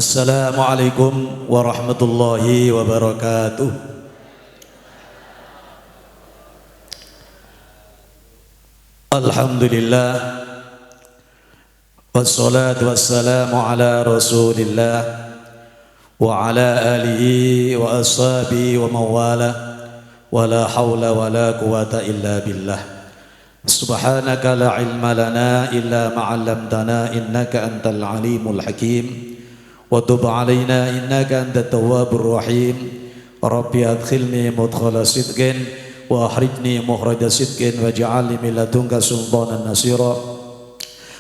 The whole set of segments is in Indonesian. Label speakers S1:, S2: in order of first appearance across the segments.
S1: Assalamualaikum warahmatullahi wabarakatuh. Alhamdulillah, wassalatu wassalamu ala rasulillah wa ala alihi wa ashabihi wa mawala, wa la hawla wa la quwata illa billah. Subhanaka la ilma lana illa ma'allamtana innaka antal alimul hakim. Wa tub alaina innaka antat tawwabur rahim. Rabbi adkhilni mudkhala sidqin wa akhrijni mukhraja sidqin waj'alni min ladunka sultanan nasira.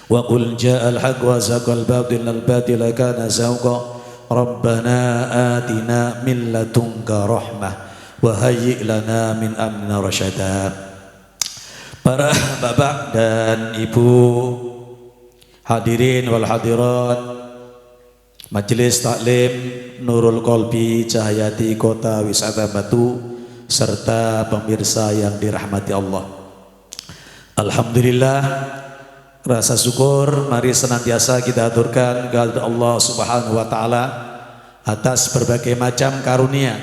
S1: Wa qul ja'al haqq wa zaqal batil al batila kana zahuqa. Rabbana atina min ladunka rahmah wa hayyi' lana min amrina rasyada. Para bapak dan ibu hadirin wal hadirat Majelis Taklim Nurul Qalbi Cahayati Kota Wisata Batu serta pemirsa yang dirahmati Allah. Alhamdulillah, rasa syukur mari senantiasa kita aturkan kepada Allah Subhanahu wa taala atas berbagai macam karunia,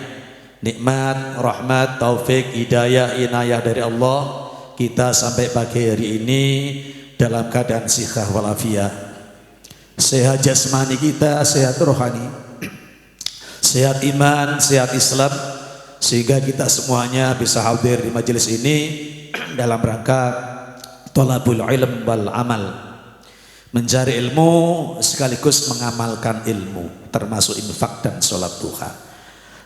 S1: nikmat, rahmat, taufik, hidayah, inayah dari Allah. Kita sampai pagi hari ini dalam keadaan sihah walafiat. Sehat jasmani kita, sehat rohani, sehat iman, sehat Islam, sehingga kita semuanya bisa hadir di majelis ini dalam rangka thalabul ilm wal amal, mencari ilmu sekaligus mengamalkan ilmu, termasuk infak dan sholat duha.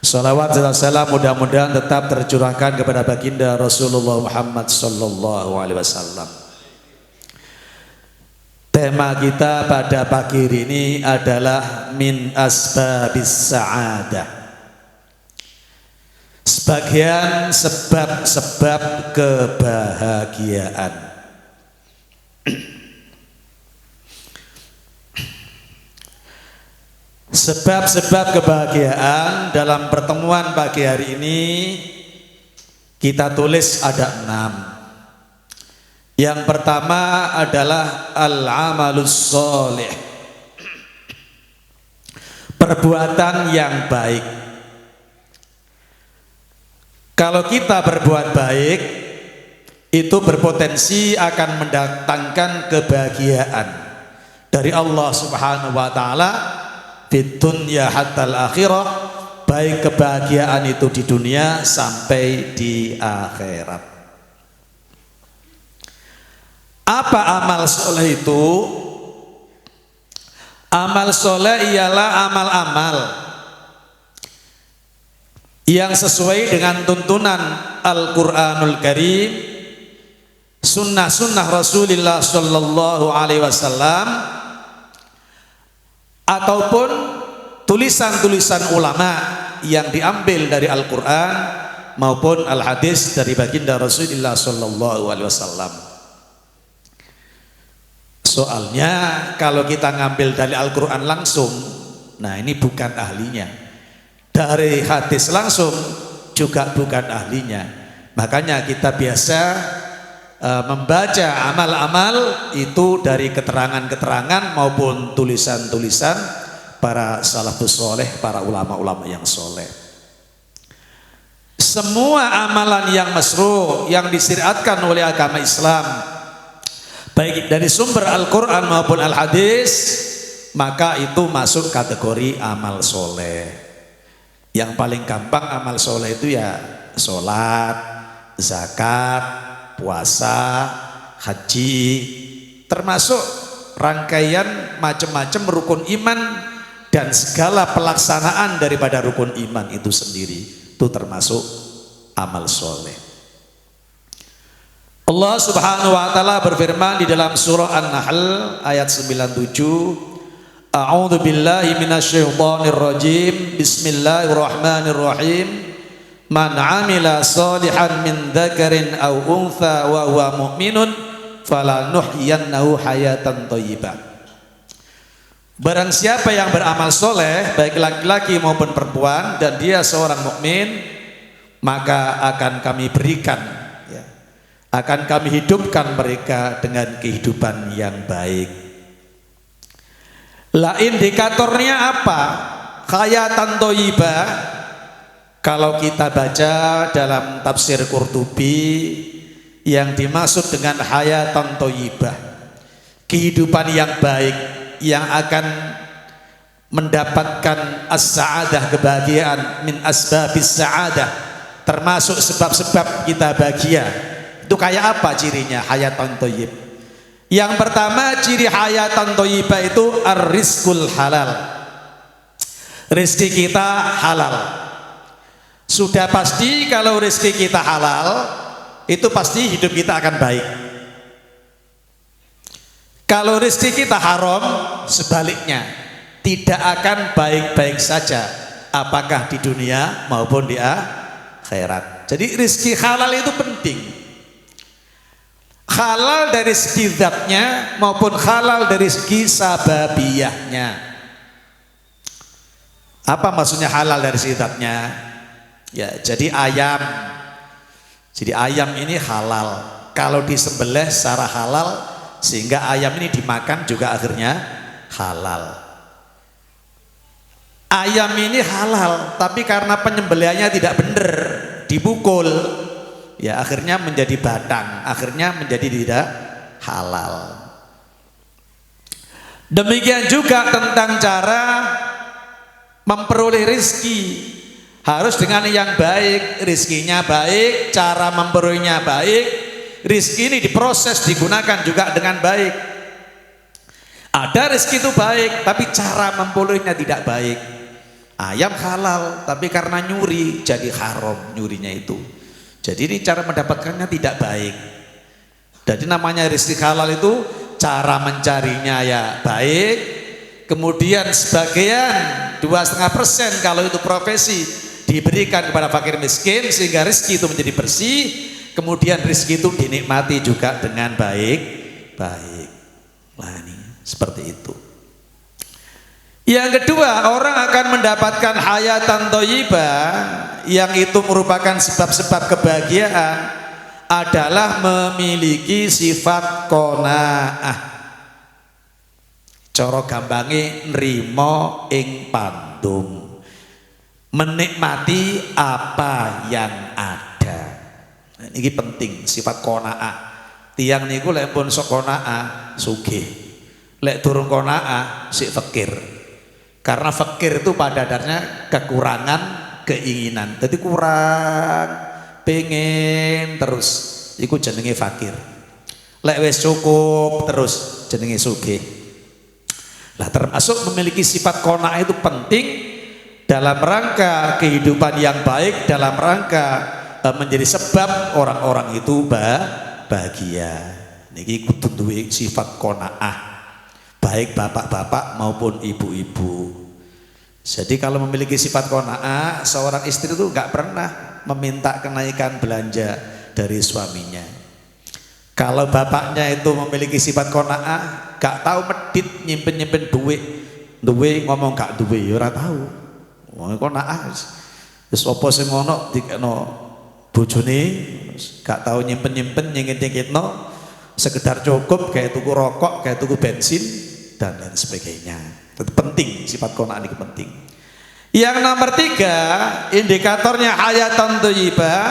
S1: Salawat dan salam mudah-mudahan tetap tercurahkan kepada baginda Rasulullah Muhammad sallallahu alaihi wasallam. Tema kita pada pagi ini adalah min asbabis sa'adah. Sebagian sebab-sebab kebahagiaan. Sebab-sebab kebahagiaan dalam pertemuan pagi hari ini kita tulis ada 6. Yang pertama adalah al-amalus sholih, perbuatan yang baik. Kalau kita berbuat baik, itu berpotensi akan mendatangkan kebahagiaan dari Allah Subhanahu wa taala fid dunya hatta al-akhirah, baik kebahagiaan itu di dunia sampai di akhirat. Apa amal soleh itu? Amal soleh ialah amal-amal yang sesuai dengan tuntunan Al-Quranul Karim, sunnah-sunnah Rasulullah Sallallahu Alaihi Wasallam, ataupun tulisan-tulisan ulama yang diambil dari Al-Quran maupun Al-Hadis dari baginda Rasulullah Sallallahu Alaihi Wasallam. Soalnya kalau kita ngambil dari Al-Quran langsung, nah ini bukan ahlinya. Dari hadis langsung juga bukan ahlinya. Makanya kita biasa membaca amal-amal itu dari keterangan-keterangan maupun tulisan-tulisan para salafus soleh, para ulama-ulama yang soleh. Semua amalan yang masyru', yang disyariatkan oleh agama Islam, baik dari sumber Al-Quran maupun Al-Hadis, maka itu masuk kategori amal soleh. Yang paling gampang amal soleh itu ya sholat, zakat, puasa, haji, termasuk rangkaian macam-macam rukun iman dan segala pelaksanaan daripada rukun iman itu sendiri, itu termasuk amal soleh. Allah Subhanahu wa taala berfirman di dalam surah An-Nahl ayat 97, A'udzu billahi minasyaitonir rajim. Bismillahirrahmanirrahim. Man 'amila shalihan min dzakarin aw untha wa huwa mu'minun falanuhyiyannahu hayatan thayyibah. Barang siapa yang beramal soleh, baik laki-laki maupun perempuan, dan dia seorang mukmin, maka akan kami berikan, akan kami hidupkan mereka dengan kehidupan yang baik. Lah indikatornya apa? Hayatan thayyibah. Kalau kita baca dalam tafsir Qurtubi, yang dimaksud dengan hayatan thayyibah, kehidupan yang baik yang akan mendapatkan as-sa'adah, kebahagiaan, min asbabis sa'adah, termasuk sebab-sebab kita bahagia. Itu kayak apa cirinya hayatan thayyib? Yang pertama, ciri hayatan thayyibah itu ar-rizqul halal. Rezeki kita halal. Sudah pasti kalau rezeki kita halal, itu pasti hidup kita akan baik. Kalau rezeki kita haram, sebaliknya, tidak akan baik-baik saja, apakah di dunia maupun di akhirat. Jadi rezeki halal itu penting. Halal dari segi zatnya maupun halal dari segi sababiyahnya. Apa maksudnya halal dari segi zatnya? Ya, jadi ayam ini halal kalau disembelih secara halal, sehingga ayam ini dimakan juga akhirnya halal. Ayam ini halal, tapi karena penyembelihannya tidak benar, dipukul, ya akhirnya menjadi batang, akhirnya menjadi tidak halal. Demikian juga tentang cara memperoleh rezeki, harus dengan yang baik, rezekinya baik, cara memperolehnya baik, rezeki ini diproses, digunakan juga dengan baik. Ada rezeki itu baik, tapi cara memperolehnya tidak baik. Ayam halal, tapi karena nyuri jadi haram nyurinya itu. Jadi ini cara mendapatkannya tidak baik. Jadi namanya rezeki halal itu cara mencarinya ya baik, kemudian sebagian 2,5% kalau itu profesi diberikan kepada fakir miskin sehingga rezeki itu menjadi bersih, kemudian rezeki itu dinikmati juga dengan baik-baik. Nah ini seperti itu. Yang kedua, orang akan mendapatkan hayatan thayyibah, yang itu merupakan sebab-sebab kebahagiaan, adalah memiliki sifat qanaah. Cara gampange nrimo ing pandum, menikmati apa yang ada. Nah, ini penting, sifat qanaah. Tiang niku lek pun sok qanaah sugih, lek durung qanaah sik fakir. Karena fakir itu pada dasarnya kekurangan keinginan. Jadi kurang, pengen terus, iku jenenge fakir. Lek wis cukup terus jenenge sugih. Lah termasuk memiliki sifat qanaah itu penting dalam rangka kehidupan yang baik, dalam rangka menjadi sebab orang-orang itu bahagia. Niki kudu duwe sifat qanaah, baik bapak-bapak maupun ibu-ibu. Jadi kalau memiliki sifat qanaah, seorang istri itu nggak pernah meminta kenaikan belanja dari suaminya. Kalau bapaknya itu memiliki sifat qanaah, gak tahu medit nyimpen duwe ngomong gak duwe ya ora tahu. Wong qanaah wis apa sing ngono dikekno bojone, gak tahu nyimpen nyengit-nyengitno, sekedar cukup kayak tuku rokok, kayak tuku bensin dan lain sebagainya. Itu penting, sifat qanaah ini penting. Yang nomor 3, indikatornya hayatan thayyibah,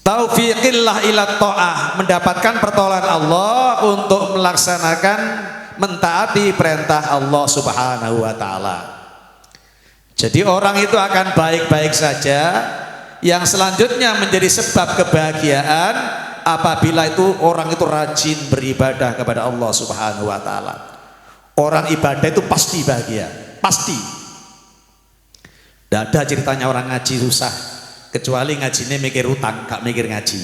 S1: taufiqillah ila ta'ah, mendapatkan pertolongan Allah untuk melaksanakan mentaati perintah Allah Subhanahu wa taala. Jadi orang itu akan baik-baik saja. Yang selanjutnya menjadi sebab kebahagiaan apabila itu orang itu rajin beribadah kepada Allah Subhanahu wa taala. Orang ibadah itu pasti bahagia, pasti. Tidak ada ceritanya orang ngaji susah, kecuali ngajinya mikir utang, gak mikir ngaji.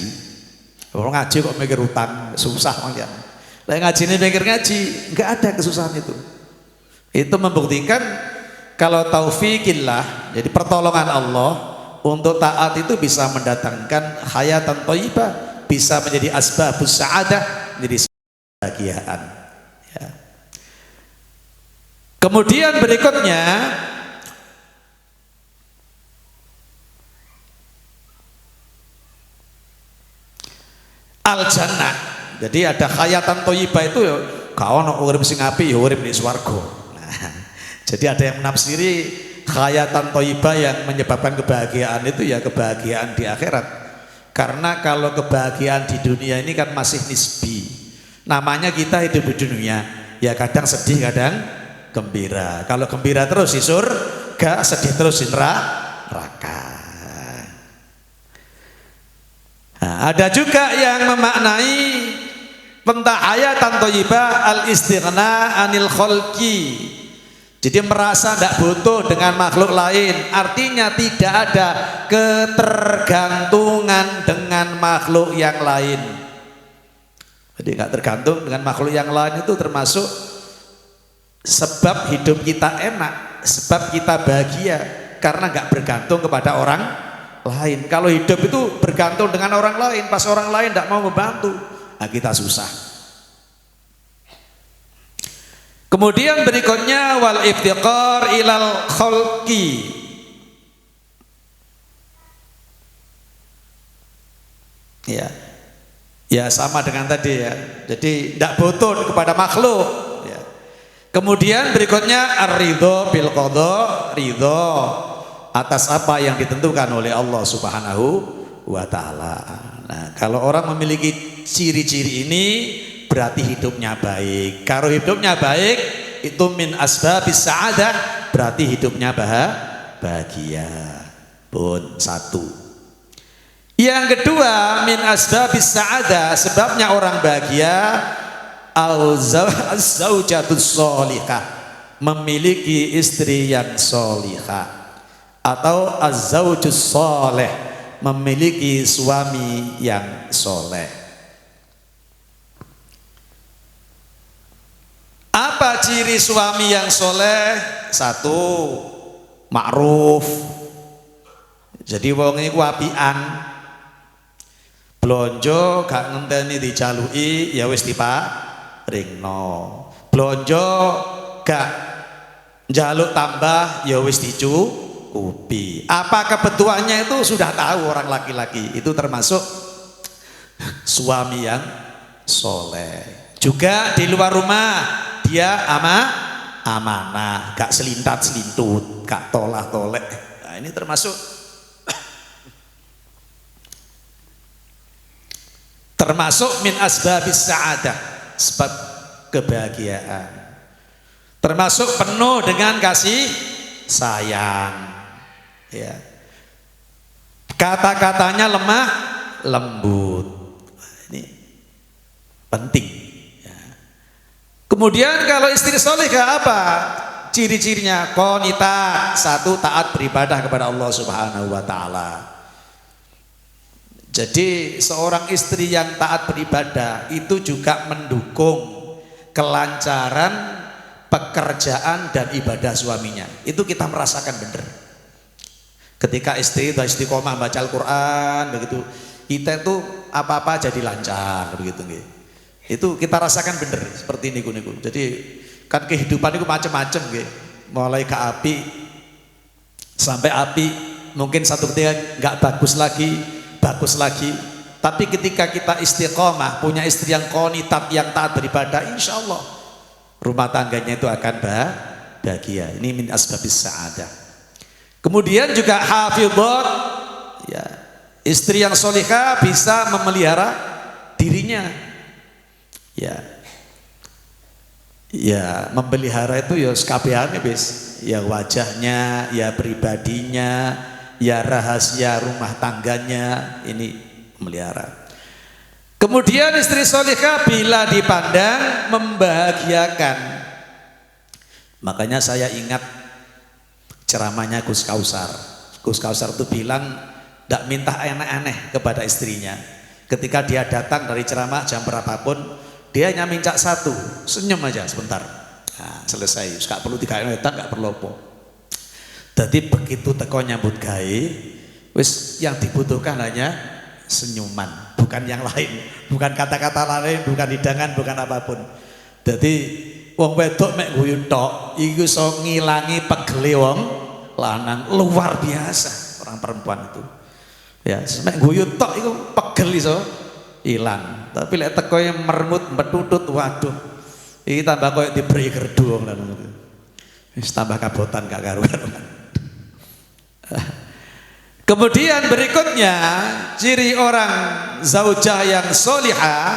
S1: Orang ngaji kok mikir utang, susah makanya. Lah ngajinya mikir ngaji, nggak ada kesusahan itu. Itu membuktikan kalau taufiqillah, jadi pertolongan Allah untuk taat itu bisa mendatangkan hayatan thayyibah, bisa menjadi asbabus sa'adah, menjadi kebahagiaan. Ya. Kemudian berikutnya al-jannah. Jadi ada khayatan thayyibah itu ya gak ono urip sing apik ya urip di swarga. Nah, jadi ada yang menafsiri khayatan thayyibah yang menyebabkan kebahagiaan itu ya kebahagiaan di akhirat. Karena kalau kebahagiaan di dunia ini kan masih nisbi. Namanya kita hidup di dunia, ya kadang sedih, kadang gembira. Kalau gembira terus di surga, sedih terus di neraka. Nah, ada juga yang memaknai pentahayatan thayyibah al-istighna anil khalqi. Jadi merasa tidak butuh dengan makhluk lain. Artinya tidak ada ketergantungan dengan makhluk yang lain. Jadi nggak tergantung dengan makhluk yang lain itu termasuk sebab hidup kita enak, sebab kita bahagia karena nggak bergantung kepada orang lain. Kalau hidup itu bergantung dengan orang lain, pas orang lain tidak mau membantu, nah kita susah. Kemudian berikutnya wal iftiqar ilal khalqi. Ya sama dengan tadi ya. Jadi tidak butuh kepada makhluk. Ya. Kemudian berikutnya ar-ridho bil qadha, ridho atas apa yang ditentukan oleh Allah Subhanahu wa taala. Nah, kalau orang memiliki ciri-ciri ini berarti hidupnya baik. Kalau hidupnya baik itu min asbabis sa'adah, berarti hidupnya bahagia. Pun satu. Yang kedua min asbabis sa'adah, sebabnya orang bahagia az-zaujatus sholihah, memiliki istri yang sholihah. Atau az-zaujus sholeh, memiliki suami yang soleh. Apa ciri suami yang soleh? Satu, ma'ruf. Jadi wong iku apian, blonjo gak ngenteni dijaluki ya wis diparingno. Blonjo gak njaluk tambah ya wis dicukupi. Apa kebutuhannya itu sudah tahu orang laki-laki. Itu termasuk suami yang soleh. Juga di luar rumah dia amanah, gak selintat-selintut, gak tolah-toleh. Nah, ini termasuk min asbabis sa'adah, sebab kebahagiaan. Termasuk penuh dengan kasih sayang. Ya. Kata-katanya lemah lembut. Ini penting. Ya. Kemudian kalau istri solehah apa ciri-cirinya? Qanita, satu, taat beribadah kepada Allah Subhanahu wa taala. Jadi seorang istri yang taat beribadah itu juga mendukung kelancaran pekerjaan dan ibadah suaminya. Itu kita merasakan benar. Ketika istri itu istiqomah baca Al-Quran begitu, kita itu apa-apa jadi lancar begitu. Itu kita rasakan benar seperti ini. Jadi kan kehidupan itu macam-macam, mulai ke api sampai api, mungkin satu ketika nggak bagus lagi. Tapi ketika kita istiqomah, punya istri yang qanitat, yang taat beribadah, insya Allah rumah tangganya itu akan bahagia. Ini min asbabis sa'adah. Kemudian juga hafidhat, ya, istri yang solihah bisa memelihara dirinya. Ya memelihara itu ya sekabehane bis, ya wajahnya, ya pribadinya, ya rahasia rumah tangganya, ini melihara. Kemudian istri solihah bila dipandang membahagiakan. Makanya saya ingat ceramahnya Gus Kausar. Gus Kausar itu bilang tidak minta aneh-aneh kepada istrinya. Ketika dia datang dari ceramah jam berapapun, dia hanya minta satu, senyum aja sebentar. Nah, selesai. Gak perlu dikait-kait, gak perlu apa. Jadi begitu teko nyambut gawe, wis yang dibutuhkan hanya senyuman, bukan yang lain, bukan kata-kata lain, bukan hidangan, bukan apapun. Jadi wong wedok mek guyu tok, iku iso ngilangi pegele wong lanang, luar biasa orang perempuan itu. Ya, mek guyu tok iku pegel iso ilang. Tapi lek teko merengut metutut, waduh. Iki tambah koyo diberi gerdu wong lanang. Wis tambah kabotan gak karu-karuan. Kemudian berikutnya ciri orang zaujah yang solihah,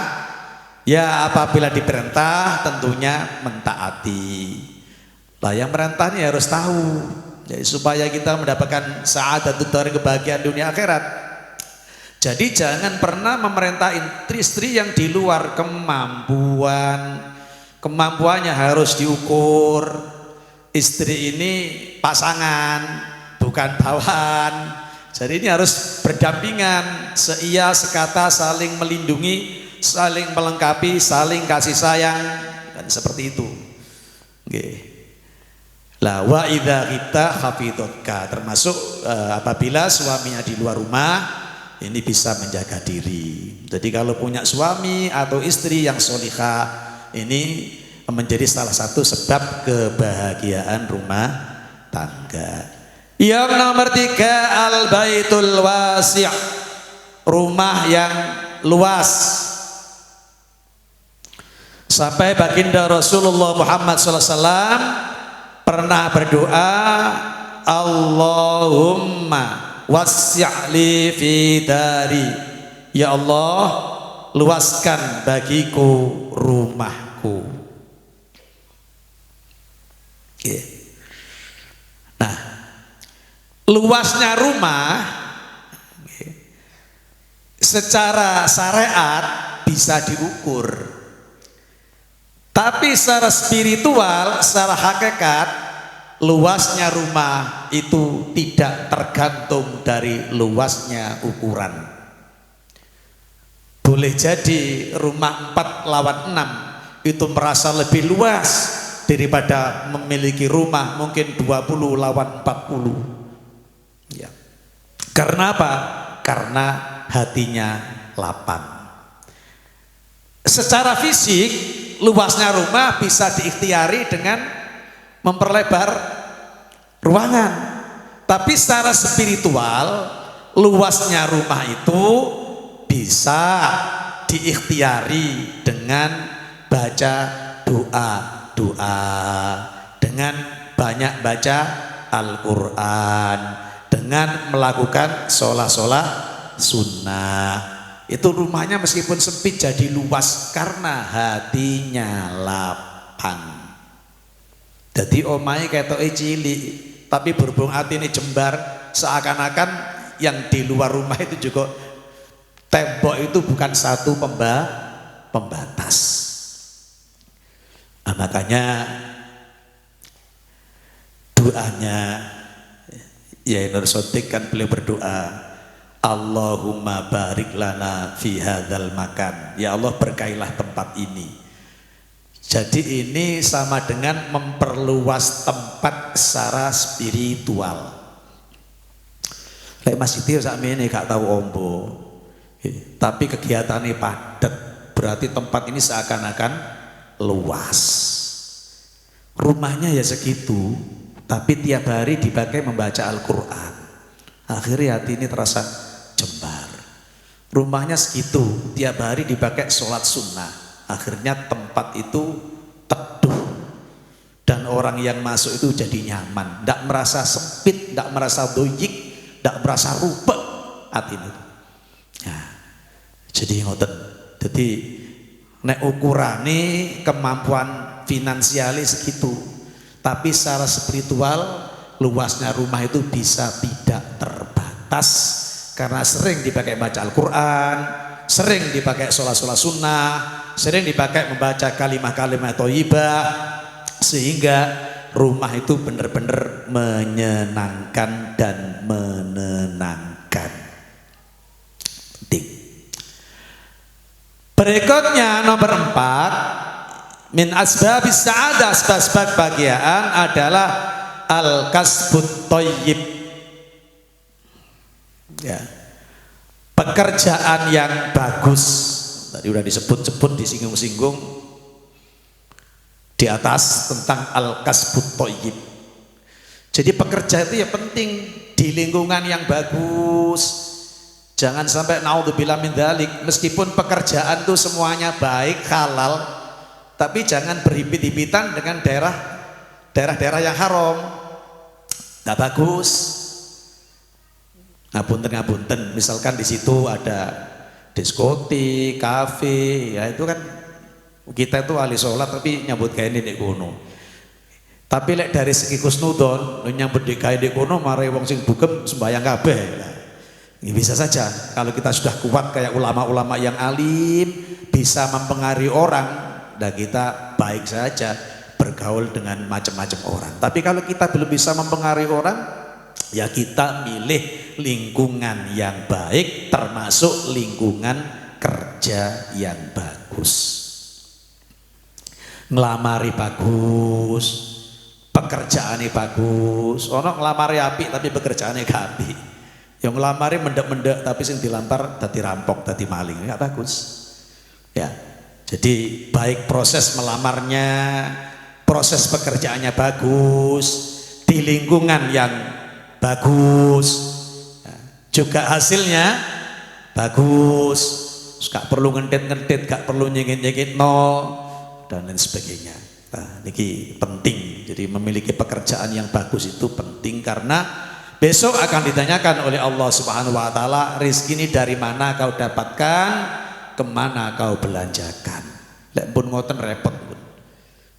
S1: ya apabila diperintah tentunya mentaati. Lah yang merintah ini harus tahu, jadi supaya kita mendapatkan sa'adatud dharain, kebahagiaan dunia akhirat. Jadi jangan pernah memerintah istri yang di luar kemampuannya harus diukur. Istri ini pasangan, bukan bawahan. Jadi ini harus berdampingan, seia sekata, saling melindungi, saling melengkapi, saling kasih sayang, dan seperti itu. Oke. Lah wa idza kita hafidhatka, termasuk apabila suaminya di luar rumah, ini bisa menjaga diri. Jadi kalau punya suami atau istri yang solihah, ini menjadi salah satu sebab kebahagiaan rumah tangga. Yang nomor 3, al-baitul wasi', rumah yang luas. Sampai baginda Rasulullah Muhammad SAW pernah berdoa, Allahumma wasi'li fi dari, ya Allah luaskan bagiku rumahku. Nah, luasnya rumah secara syariat bisa diukur, tapi secara spiritual, secara hakikat, luasnya rumah itu tidak tergantung dari luasnya ukuran. Boleh jadi rumah 4 lawan 6 itu merasa lebih luas daripada memiliki rumah mungkin 20 lawan 40. Ya. Karena apa? Karena hatinya lapang. Secara fisik luasnya rumah bisa diikhtiari dengan memperlebar ruangan. Tapi secara spiritual luasnya rumah itu bisa diikhtiari dengan baca doa, dengan banyak baca Al-Quran, dengan melakukan sholat sunnah. Itu rumahnya meskipun sempit jadi luas karena hatinya lapang. Jadi omahe ketoke cilik, tapi berhubung hati ini jembar, seakan-akan yang di luar rumah itu juga tembok itu bukan satu pembatas. Nah, makanya doanya ya Nur Sodik kan beliau berdoa, Allahumma barik lana fi hadzal makan, ya Allah berkailah tempat ini. Jadi ini sama dengan memperluas tempat secara spiritual. Lek Mas Siti sakmene gak tahu ombo, tapi kegiatannya padat, berarti tempat ini seakan-akan luas. Rumahnya ya segitu, tapi tiap hari dipakai membaca Al-Quran. Akhirnya hati ini terasa jembar. Rumahnya segitu, tiap hari dipakai sholat sunnah. Akhirnya tempat itu teduh, dan orang yang masuk itu jadi nyaman, tidak merasa sempit, tidak merasa doyik, tidak merasa rupek hati itu. Nah, jadi ngoten. Jadi nek ukurane kemampuan finansialnya segitu, tapi secara spiritual luasnya rumah itu bisa tidak terbatas karena sering dipakai baca Al-Quran, sering dipakai sholat sunnah, sering dipakai membaca kalimah-kalimah thayyibah, sehingga rumah itu benar-benar menyenangkan dan menenangkan. Berikutnya nomor 4, min asbabis sa'adah, sebab kebahagiaan adalah al-kasbut thayyib. Ya. Pekerjaan yang bagus. Tadi udah disebut-sebut, disinggung-singgung di atas tentang al-kasbut thayyib. Jadi pekerja itu ya penting di lingkungan yang bagus. Jangan sampai naudzubillah min dzalik, meskipun pekerjaan itu semuanya baik, halal, tapi jangan berhibit-hibitan dengan daerah-daerah yang haram. Nggak bagus. Ngapunten, misalkan di situ ada diskotik, kafe, ya itu kan kita itu ahli sholat tapi nyambut gawe nek kono. Tapi lek dari segi kusnudon nyambut gawe nek kono mare wong sing dugem sembayang kabeh. Ini bisa saja kalau kita sudah kuat kayak ulama-ulama yang alim bisa mempengaruhi orang, dan kita baik saja bergaul dengan macam-macam orang. Tapi kalau kita belum bisa mempengaruhi orang, ya kita milih lingkungan yang baik, termasuk lingkungan kerja yang bagus. Ngelamari bagus, pekerjaannya bagus. Ono ngelamari apik tapi pekerjaannya gak apik. Yang ngelamari mendek-mendek tapi sing dilampar dadi rampok, dadi maling, nggak bagus. Ya, jadi baik proses melamarnya, proses pekerjaannya bagus, di lingkungan yang bagus, juga hasilnya bagus, gak perlu ngentit-ngentit, gak perlu nyengit-nyengit nol, dan lain sebagainya. Nah, ini penting. Jadi memiliki pekerjaan yang bagus itu penting, karena besok akan ditanyakan oleh Allah Subhanahu wa taala, rizki ini dari mana kau dapatkan, kemana kau belanjakan. Lek pun ngoten repot pun.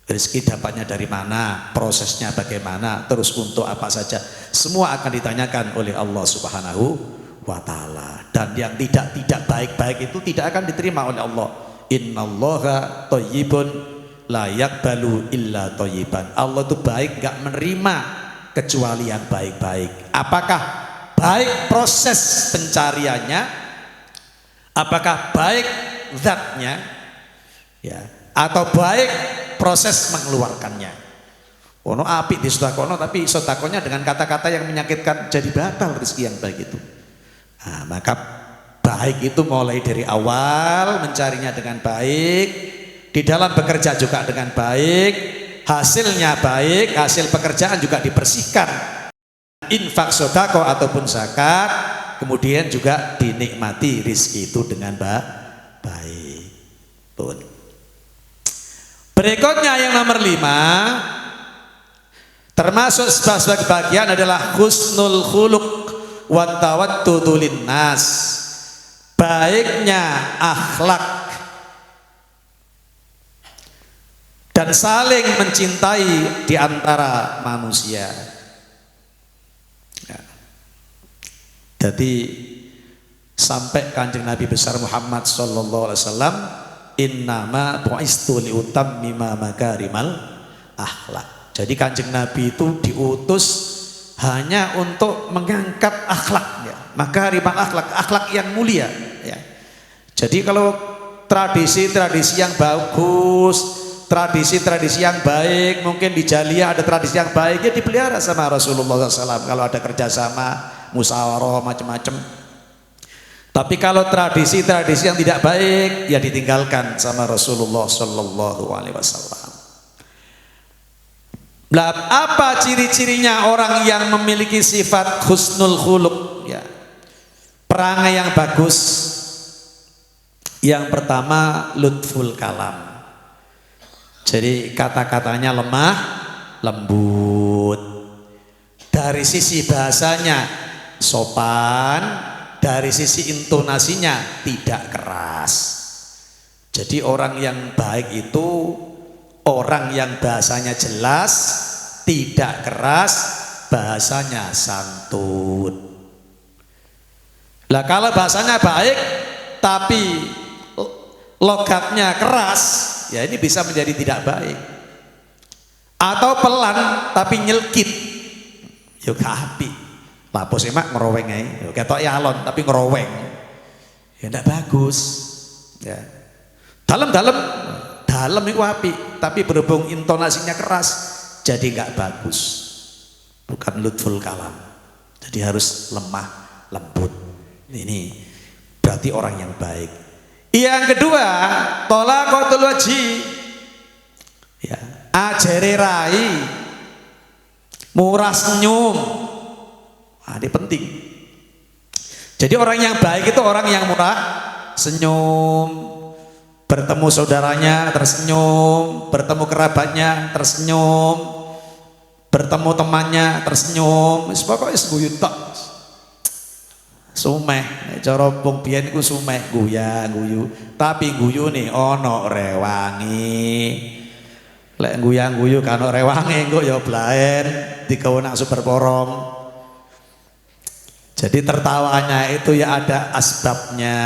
S1: Rizki dapatnya dari mana, prosesnya bagaimana, terus untuk apa saja, semua akan ditanyakan oleh Allah Subhanahu wa taala. Dan yang tidak baik-baik itu tidak akan diterima oleh Allah. Innallaha thayyibun la yaqbalu illa thayyiban. Allah itu baik, enggak menerima kecuali yang baik-baik. Apakah baik proses pencariannya, apakah baik zatnya, ya, atau baik proses mengeluarkannya. Ono apik di sodakono tapi sodakonya dengan kata-kata yang menyakitkan, jadi batal rezeki yang baik itu. Nah, maka baik itu mulai dari awal mencarinya dengan baik, di dalam bekerja juga dengan baik, hasilnya baik, hasil pekerjaan juga dibersihkan, infak sodako ataupun zakat, kemudian juga dinikmati rizki itu dengan baik. Pun. Berikutnya yang nomor 5, termasuk sebagai bagian adalah husnul khuluq wa tawaddudu linnas, baiknya akhlak dan saling mencintai di antara manusia. Ya. Jadi sampai Kanjeng Nabi besar Muhammad sallallahu alaihi wasallam, innama bu'istu liutammima makarimal akhlak. Jadi Kanjeng Nabi itu diutus hanya untuk mengangkat akhlaknya, makarimal akhlak, akhlak yang mulia. Ya. Jadi kalau tradisi-tradisi yang bagus, tradisi-tradisi yang baik, mungkin di Jaliyah ada tradisi yang baik, ya dipelihara sama Rasulullah SAW. Kalau ada kerjasama, musyawarah, macam-macam. Tapi kalau tradisi-tradisi yang tidak baik, ya ditinggalkan sama Rasulullah SAW. Nah, apa ciri-cirinya orang yang memiliki sifat husnul khuluq? Ya, perangai yang bagus. Yang pertama, lutful kalam. Jadi kata-katanya lemah lembut, dari sisi bahasanya sopan, dari sisi intonasinya tidak keras. Jadi orang yang baik itu orang yang bahasanya jelas, tidak keras, bahasanya santun. Lah kalau bahasanya baik tapi logatnya keras, ya ini bisa menjadi tidak baik. Atau pelan tapi nyelkit, yo kapi. Lapo semak ngeroweng ae, yo ketok ya alon tapi ngeroweng. Ya ndak bagus. Ya. Dalam itu api, tapi berhubung intonasinya keras, jadi nggak bagus. Bukan lutful kalam. Jadi harus lemah lembut. Ini berarti orang yang baik. Yang kedua, tolaqatul wajhi. Ya, ajere rai, murah senyum. Nah, ini penting. Jadi orang yang baik itu orang yang murah senyum, bertemu saudaranya tersenyum, bertemu kerabatnya tersenyum, bertemu temannya tersenyum, wis pokoke guyu tok. Sumeh, cara wong biyen iku sumeh guyu, tapi guyune ana rewangi. Lek guyang-guyu kan ana rewangi engko ya blaen digawe nang super porong. Jadi tertawanya itu ya ada asbabnya.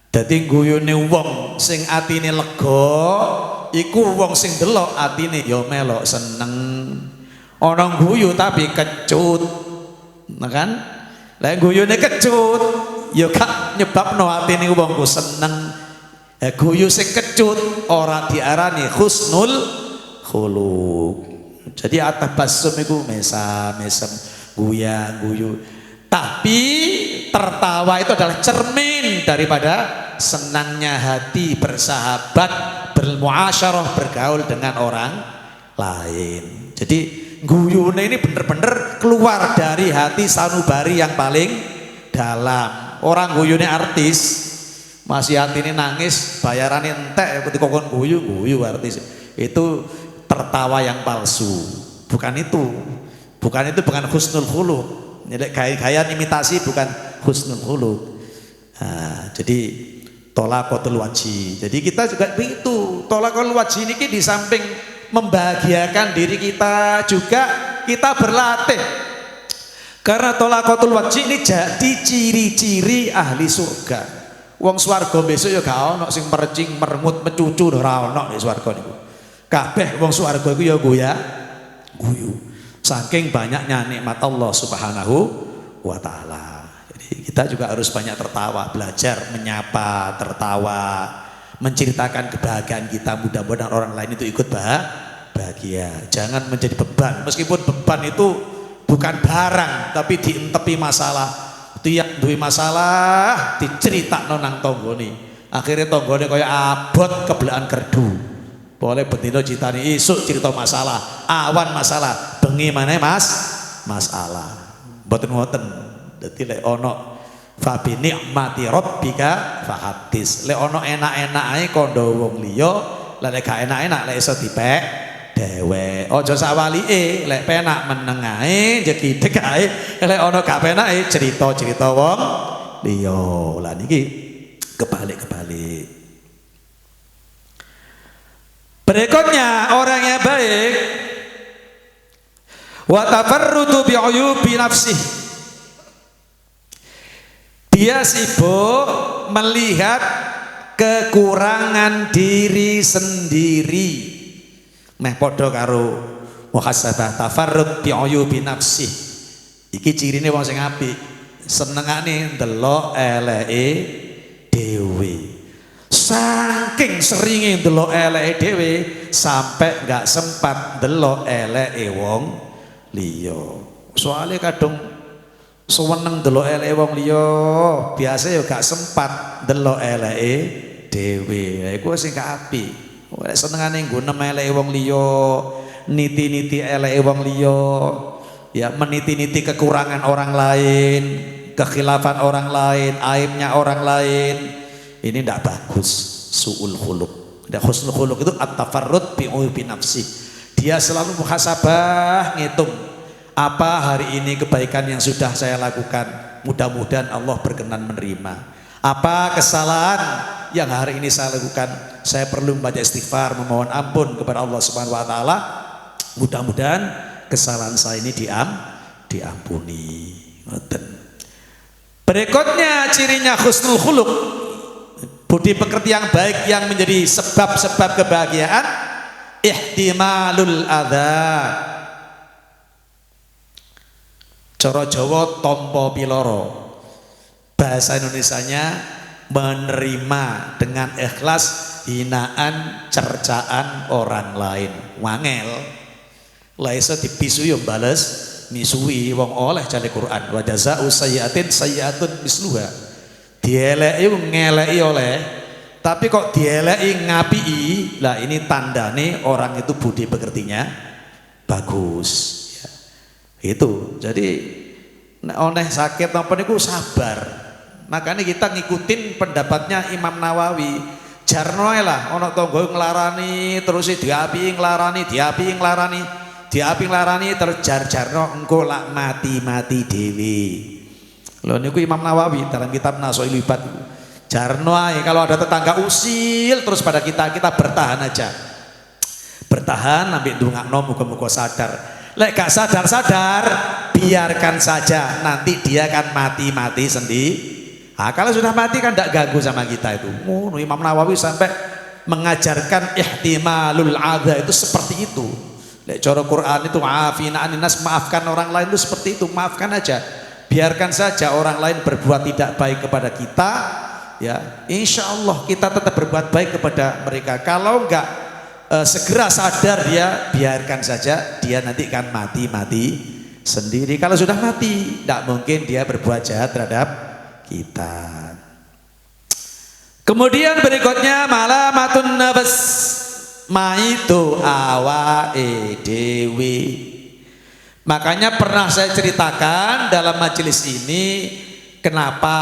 S1: Dadi guyune wong sing atine lega iku wong sing delok atine ya melok seneng. Ana guyu tapi kecut. Nah kan? Lek guyune kecut ya gak nyebabno atine wong ku seneng. Guyu sing kecut ora diarani husnul khuluq. Jadi atabassum iku mesam-mesem guyu. Tapi tertawa itu adalah cermin daripada senangnya hati bersahabat, bermuasyarah, bergaul dengan orang lain. Jadi guyune ini bener-bener keluar dari hati sanubari yang paling dalam. Orang guyune artis masih hati ini nangis, bayarannya entek ketika kon guyu artis. Itu tertawa yang palsu. Bukan itu bukan husnul khuluq. Gaya imitasi bukan husnul khuluq. Nah, jadi tolaqatul wajhi. Jadi kita juga begitu. Tolaqatul wajhi ini di samping membahagiakan diri kita juga kita berlatih. Karena tolaqatul wajhi ini jadi ciri-ciri ahli surga. Wong swarga besok ya gak ono sing mercing, merengut, mecucu ora ono di swarga niku. Kabeh wong swarga iku ya guyu. Saking banyaknya nikmat Allah Subhanahu wa taala. Jadi kita juga harus banyak tertawa, belajar menyapa, tertawa, menceritakan kebahagiaan kita. Mudah-mudahan orang lain itu ikut bahagia. Jangan menjadi beban. Meskipun beban itu bukan barang, tapi dientepi masalah. Tiap duwe masalah diceritakno nang tanggane. Akhirnya tanggane kaya abot kebelakan kerdu. Boleh bendino citane isuk cerita masalah, awan masalah, bengi maneh masalah. Mboten ngoten. Dadi lek ana fa bi nikmati rabbika fahadis. Lek ana enak-enak ae kandha wong liya, lek gak enak-enak lek iso dipek dhewe. Aja sawalike, lek penak meneng ae, jekideg ae, lek ana gak penake cerita-cerita wong liya. Lah niki kebalik-kebalik. Berikutnya orang yang baik wa tafarrudu bi uyubi nafsih. Dia sibuk melihat kekurangan diri sendiri. Meh padha karo muhasabah tafarrud bi uyubi nafsih. Iki cirine wong sing apik, senengane ndelok eleke dhewe. Saking seringe ndelok eleke dhewe sampai gak sempat ndelok eleke wong liya. Soale kadung seneng ndelok eleke wong liya, biasa ya gak sempat ndelok eleke dhewe. Iku sing gak apik. Ora senengane nggo nem eleke wong liya, niti-niti eleke wong liya, ya meniti-niti kekurangan orang lain, kekhilafan orang lain, aibnya orang lain. Ini tidak bagus, su'ul khuluq. Dan husnul khuluq itu at-tafarrud bi uyubi nafsi. Dia selalu muhasabah, ngitung apa hari ini kebaikan yang sudah saya lakukan. Mudah-mudahan Allah berkenan menerima. Apa kesalahan yang hari ini saya lakukan. Saya perlu membaca istighfar, memohon ampun kepada Allah Subhanahu wa taala. Mudah-mudahan kesalahan saya ini diampuni. Berikutnya cirinya husnul khuluq. Budi pekerti yang baik yang menjadi sebab-sebab kebahagiaan, ihtimalul adza. Cara Jawa tompo piloro, bahasa Indonesianya menerima dengan ikhlas hinaan cercaan orang lain. Wangel la iso dipisu yo bales misui wong oleh jane Quran, wa jazaa'u sayyi'atin sayyi'atun misluha. Dieleki ngeleki oleh, tapi kok dieleki ngapii, lah ini tandane orang itu budi pekertinya bagus ya. Itu jadi nek oneh sakit napa niku sabar. Makanya kita ngikutin pendapatnya Imam Nawawi. Jarno ae lah ana tangga nglarani terus diapi nglarani terus jarno engko lak mati dhewe. Lho niku Imam Nawawi dalam kitab Nasoil Ibad. Jarno ae kalau ada tetangga usil terus pada kita bertahan aja. Bertahan sampai ndongakno muga-muga sadar. Lek gak sadar biarkan saja, nanti dia akan mati sendiri. Nah, kalau sudah mati kan tidak ganggu sama kita itu. Imam Nawawi sampai mengajarkan ihtimalul adza itu seperti itu. Lek cara Quran itu afina aninas, maafkan orang lain itu seperti itu, maafkan aja. Biarkan saja orang lain berbuat tidak baik kepada kita, ya insya Allah kita tetap berbuat baik kepada mereka. Kalau enggak segera sadar dia, biarkan saja, dia nanti akan mati sendiri. Kalau sudah mati tidak mungkin dia berbuat jahat terhadap kita. Kemudian berikutnya malamatun nafs, maitu awake dewi. Makanya pernah saya ceritakan dalam majelis ini kenapa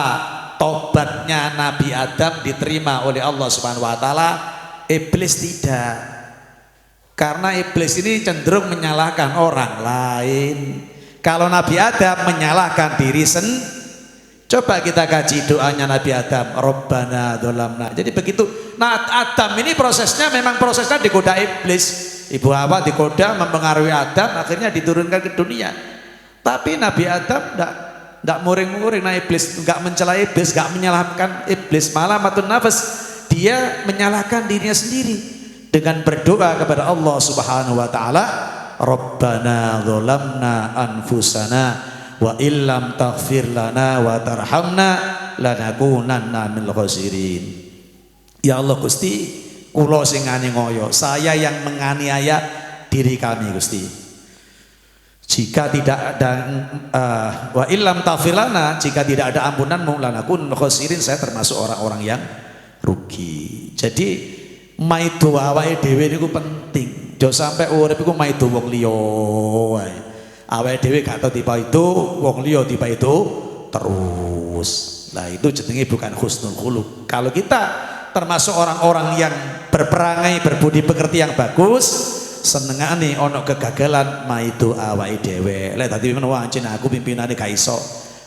S1: tobatnya Nabi Adam diterima oleh Allah Subhanahu wa taala, iblis tidak. Karena iblis ini cenderung menyalahkan orang lain. Kalau Nabi Adam menyalahkan diri sendiri. Coba kita kaji doanya Nabi Adam, Rabbana dzolamna. Jadi begitu. Nah, Adam ini prosesnya memang prosesnya digoda iblis. Ibu Hawa digoda mempengaruhi Adam, akhirnya diturunkan ke dunia. Tapi Nabi Adam enggak muring-muring, nah iblis enggak mencela iblis, enggak menyalahkan iblis, malah matun nafas. Dia menyalahkan dirinya sendiri dengan berdoa kepada Allah Subhanahu wa taala, Rabbana dzolamna anfusana wa illam taghfir lana wa tarhamna lanakunanna minal khasirin. Ya Allah Gusti, kula sing nganiaya, saya yang menganiaya diri kami Gusti. Jika tidak ada wa illam taghfir lana, jika tidak ada ampunanmu lanakun minal khasirin, saya termasuk orang-orang yang rugi. Jadi maido awake dhewe niku penting. Jo sampai urip iku maido wong liya wae. Awake dhewe gak tau tiba itu, wong liya tiba itu terus. Nah, itu jenenge bukan husnul khuluq. Kalau kita termasuk orang-orang yang berperangai berbudi pekerti yang bagus, senengane ono kegagalan maido awake dhewe. Lek dadi wancen aku pimpinane gak iso.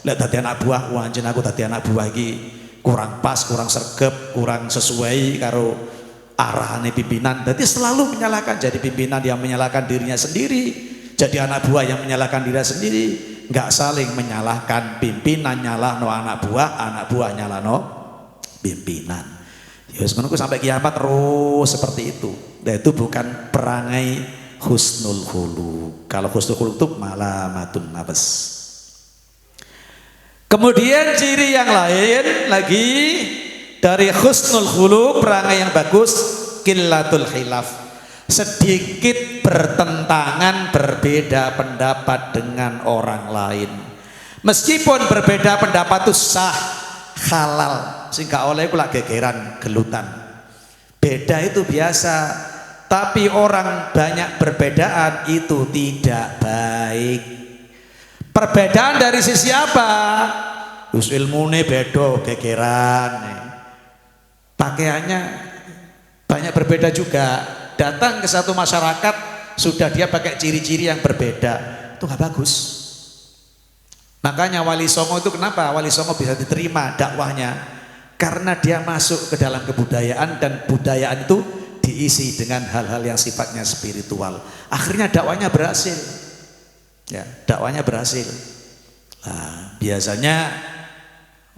S1: Lek dadi anak buah wancen aku dadi anak buah iki kurang pas, kurang sergap, kurang sesuai karo arahannya pimpinan. Jadi selalu menyalahkan, jadi pimpinan yang menyalahkan dirinya sendiri, jadi anak buah yang menyalahkan dirinya sendiri. Nggak saling menyalahkan, pimpinan nyalahno anak buah nyalahno pimpinan. Ya menurutku sampai kiamat terus seperti itu. Dan itu bukan perangai husnul khuluq. Kalau husnul khuluq itu malamatun nafs. Kemudian ciri yang lain lagi dari husnul khuluq, perangai yang bagus, qillatul khilaf, sedikit bertentangan, berbeda pendapat dengan orang lain. Meskipun berbeda pendapat itu sah, halal, sehingga oleh kula gegeran gelutan. Beda itu biasa, tapi orang banyak perbedaan itu tidak baik. Perbedaan dari sisi apa? Terus ilmune beda, gegeran, pakaiannya banyak berbeda juga. Datang ke satu masyarakat sudah dia pakai ciri-ciri yang berbeda, itu nggak bagus. Makanya Wali Songo itu kenapa Wali Songo bisa diterima dakwahnya? Karena dia masuk ke dalam kebudayaan, dan budayaan itu diisi dengan hal-hal yang sifatnya spiritual. Akhirnya dakwahnya berhasil. Ya, dakwahnya berhasil. Nah, biasanya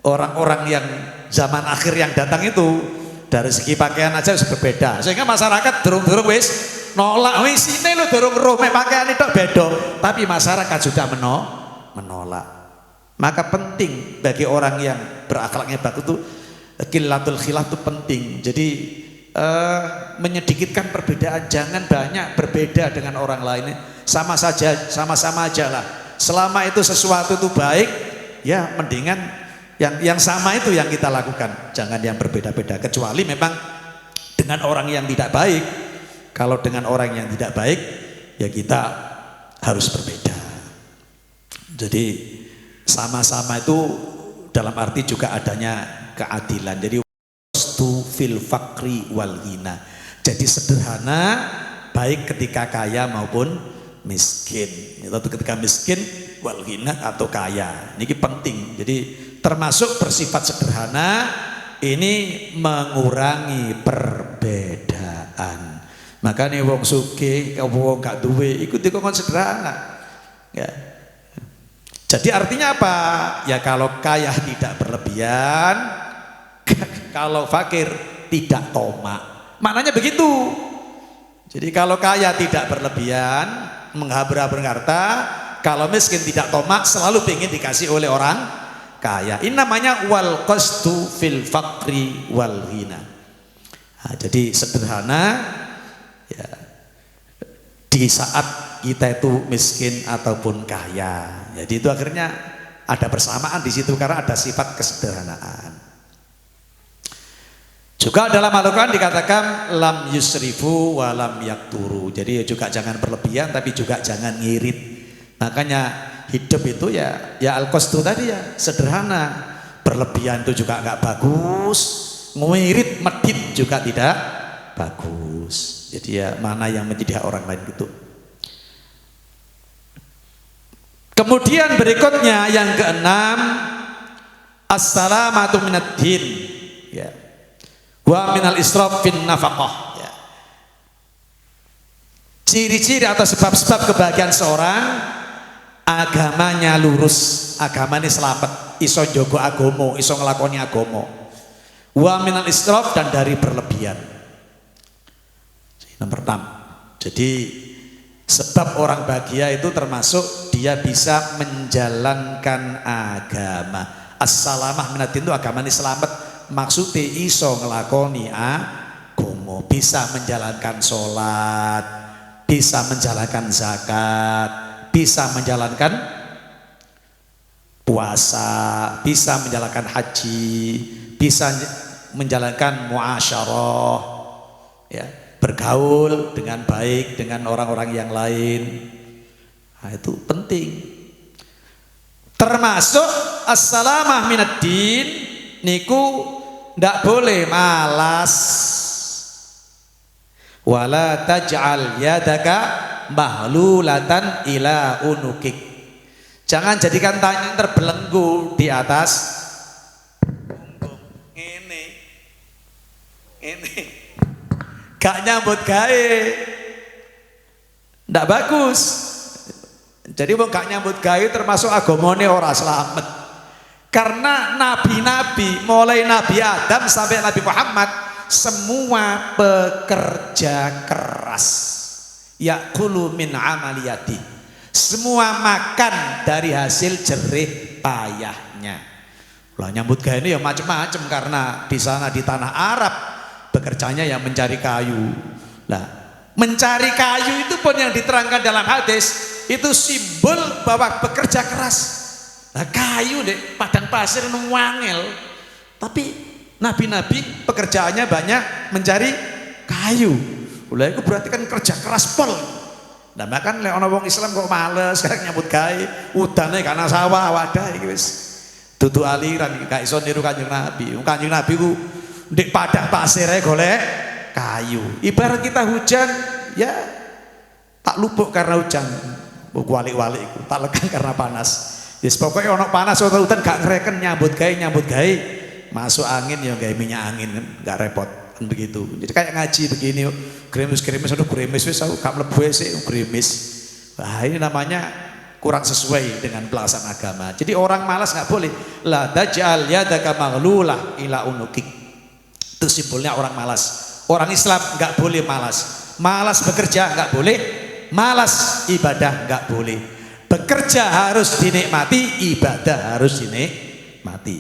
S1: orang-orang yang zaman akhir yang datang itu dari segi pakaian aja berbeda, sehingga masyarakat durung wis nolak, wis ini lo durung roh pakaian itu beda, tapi masyarakat sudah menolak. Maka penting bagi orang yang berakhlaknya bagus itu qillatul khilaf itu penting. Jadi menyedikitkan perbedaan, jangan banyak berbeda dengan orang lain. Sama-sama aja lah. Selama itu sesuatu itu baik, ya mendingan yang sama itu yang kita lakukan. Jangan yang berbeda-beda, kecuali memang dengan orang yang tidak baik. Kalau dengan orang yang tidak baik, ya kita harus berbeda. Jadi Sama-sama itu dalam arti juga adanya keadilan. Jadi wastu fil fakri wal ghina. Jadi sederhana baik ketika kaya maupun miskin. Atau ketika miskin wal ghina atau kaya. Ini penting. Jadi termasuk bersifat sederhana ini mengurangi perbedaan. Makanya wong sugih, wong gak duwe ikut dikongkon sederhana. Ya. Jadi artinya apa? Ya kalau kaya tidak berlebihan, kalau fakir tidak tomak. Maknanya begitu. Jadi kalau kaya tidak berlebihan, menghabur-habur harta, kalau miskin tidak tomak, selalu ingin dikasih oleh orang kaya. Ini namanya wal qasdu fil fakri wal ghina. Nah, jadi sederhana ya, di saat kita itu miskin ataupun kaya. Jadi itu akhirnya ada bersamaan di situ karena ada sifat kesederhanaan. Juga dalam Al-Quran dikatakan lam yusrifu wa lam yakturu. Jadi juga jangan berlebihan tapi juga jangan ngirit. Makanya hidup itu ya al-qasdu tadi ya sederhana. Berlebihan itu juga enggak bagus. Ngirit medit juga tidak bagus. Jadi ya mana yang menjadi hak orang lain gitu. Kemudian berikutnya yang keenam, as-salamatu minad din, ya. Wa minal israf fin nafaqah, ya. Ciri-ciri atau sebab-sebab kebahagiaan seorang, agamanya lurus, agamanya selamat, iso jogo agomo, iso ngelakoni agomo. Wa minal israf dan dari berlebihan. Nomor 6. Jadi sebab orang bahagia itu termasuk dia bisa menjalankan agama. As-salamah minatin itu agama ini selamat. Maksudnya iso ngelakoni agama, bisa menjalankan sholat, bisa menjalankan zakat, bisa menjalankan puasa, bisa menjalankan haji, bisa menjalankan muasyarah, ya. Bergaul dengan baik dengan orang-orang yang lain. Nah, itu penting. Termasuk as-salamah minad din niku ndak boleh malas. Wala taj'al yadaka mahlulatan ila unukik. Jangan jadikan tangan terbelenggu di atas punggung. Ini. Gak nyambut gawe, ndak bagus. Jadi wong gak nyambut gawe termasuk agamane ora selamat. Karena nabi-nabi mulai Nabi Adam sampai Nabi Muhammad semua pekerja keras. Yaqulu min amaliyati. Semua makan dari hasil jerih payahnya. Lah nyambut gawe ini ya macam-macam karena di sana di tanah Arab bekerjanya yang mencari kayu. Nah, mencari kayu itu pun yang diterangkan dalam hadis itu simbol bahwa bekerja keras. Nah, kayu deh padang pasir wangel. Tapi nabi-nabi pekerjaannya banyak mencari kayu. Lah itu berarti kan kerja keras pol. Nah, bahkan lek ana wong Islam kok males sekarang nyambut gawe, udane karena sawah wadah iki wis dudu aliran gak iso niru Kanjeng Nabi. Kanjeng Nabi ku di padang pasirnya golek kayu. Ibarat kita hujan, ya tak lupuk karena hujan, walik-walik, tak lekan karena panas. Yes, pokoknya ono panas atau hujan gak ngereken nyambut gawe, masuk angin ya gawe minyak angin kan, gak repot kan begitu. Jadi kayak ngaji begini, gerimis, aduh gerimis, wis aku gak mlebu sih gerimis. Wah ini namanya kurang sesuai dengan pelaksanaan agama. Jadi orang malas nggak boleh. La taj'al yadaka maghlulah ila unukik. Itu simbolnya orang malas. Orang Islam nggak boleh malas. Malas bekerja nggak boleh. Malas ibadah nggak boleh. Bekerja harus dinikmati, ibadah harus dinikmati.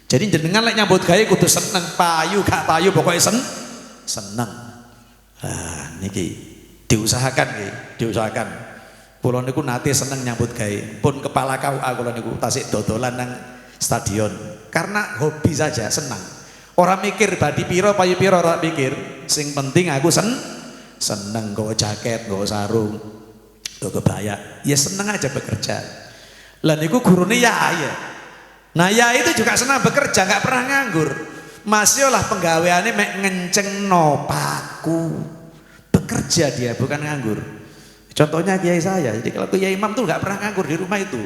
S1: Jadi jenengan lek nyambut gawe kudu seneng, payu gak payu pokoknya seneng. Nah, niki diusahakan nggih, diusahakan. Kula niku nate seneng nyambut gawe. Pun kepala KUA kula niku tasik dodolan nang stadion. Karena hobi saja, senang. Orang mikir badi piro payu piro ora mikir. Sing penting aku seneng nggawa jaket, nggawa sarung, nggawa kebaya. Ya seneng aja bekerja. Lah niku gurune Yaya. Nah Yaya itu juga senang bekerja, nggak pernah nganggur. Masih olah penggaweane mek ngencengno paku. Bekerja dia, bukan nganggur. Contohnya kiai saya. Jadi kalau kiai imam tuh nggak pernah nganggur di rumah itu.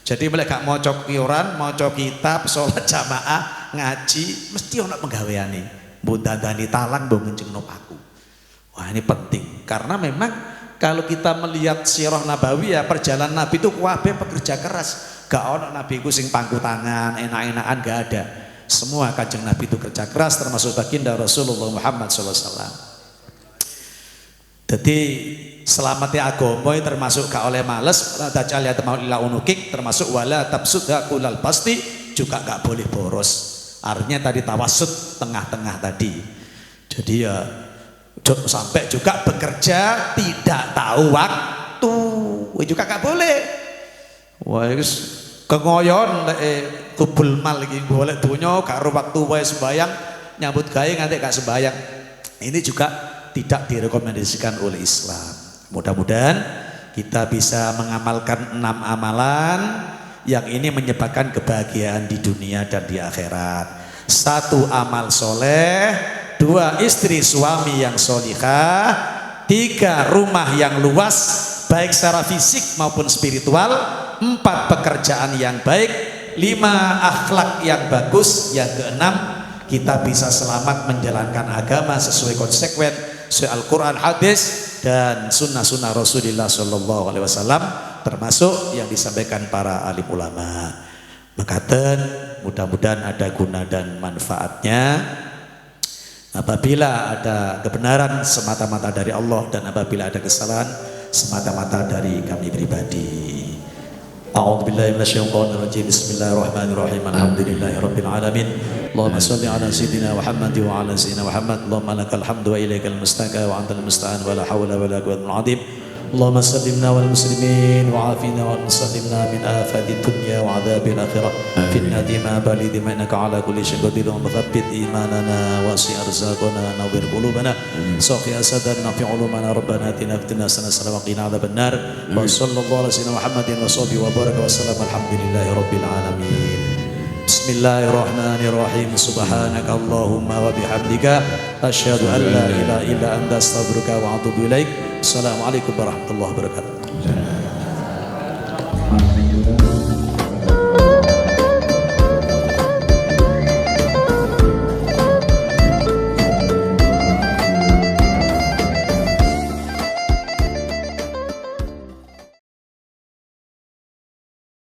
S1: Jadi mulai gak maca Quran, maca kitab, sholat jamaah, ngaji, mesti ono penggaweane. Mbok dandani talang, mbok ngencengno paku. Wah, ini penting karena memang kalau kita melihat sirah nabawiyah, perjalanan Nabi itu kabeh pekerja keras. Gak ono Nabi ku sing pangku tangan, enak-enakan, gak ada. Semua kanjeng Nabi itu kerja keras, termasuk baginda Rasulullah Muhammad SAW. Jadi selamatnya agama termasuk gak oleh males, tajal ya ila unukik, termasuk wala tabsudha kulal pasti juga gak boleh boros. Artinya tadi tawasud, tengah-tengah tadi. Jadi ya sampai juga bekerja tidak tahu waktu, juga gak boleh. Wah, kengoyon kubul mal iki golek donya karo waktu wae sembayang, nyambut gawe nganti gak sembayang. Ini juga tidak direkomendasikan oleh Islam. Mudah-mudahan kita bisa mengamalkan 6 amalan yang ini menyebabkan kebahagiaan di dunia dan di akhirat. 1 amal soleh, 2 istri suami yang solihah, 3 rumah yang luas baik secara fisik maupun spiritual, 4 pekerjaan yang baik, 5 akhlak yang bagus, yang ke-6 kita bisa selamat menjalankan agama sesuai konsekuen sesuai Al-Quran, hadis dan sunnah-sunnah Rasulullah Sallallahu Alaihi Wasallam, termasuk yang disampaikan para alim ulama. Makaten mudah-mudahan ada guna dan manfaatnya. Apabila ada kebenaran semata-mata dari Allah dan apabila ada kesalahan semata-mata dari kami pribadi. A'udzubillahi minasyaitonir rajim. Bismillahirrahmanirrahim. Alhamdulillahirabbil alamin. Allahumma shalli ala sayyidina Muhammad wa ala sayyidina Muhammad. Allahumma lakal hamdu wa ilaikal mustaka wa antal musta'an wa la haula wa la quwwata illa billah. اللهم سلمنا والمسلمين وعافنا وسلمنا من آفات الدنيا وعذاب الآخرة في الندم بالي دم إنك على كل شيء قدير وثبت إيماننا واسع أرزاقنا نور قلوبنا صافي أسدنا في علومنا ربنا آتنا في الدنيا حسنة وقنا عذاب النار وصلى الله على سيدنا محمد وصحبه وبارك وسلم الحمد لله رب العالمين. Bismillahirrahmanirrahim. Subhanaka Allahumma wa bihamdika asyhadu an la ilaha illa anta astaghfiruka wa atubu ilaik. Assalamualaikum warahmatullahi wabarakatuh.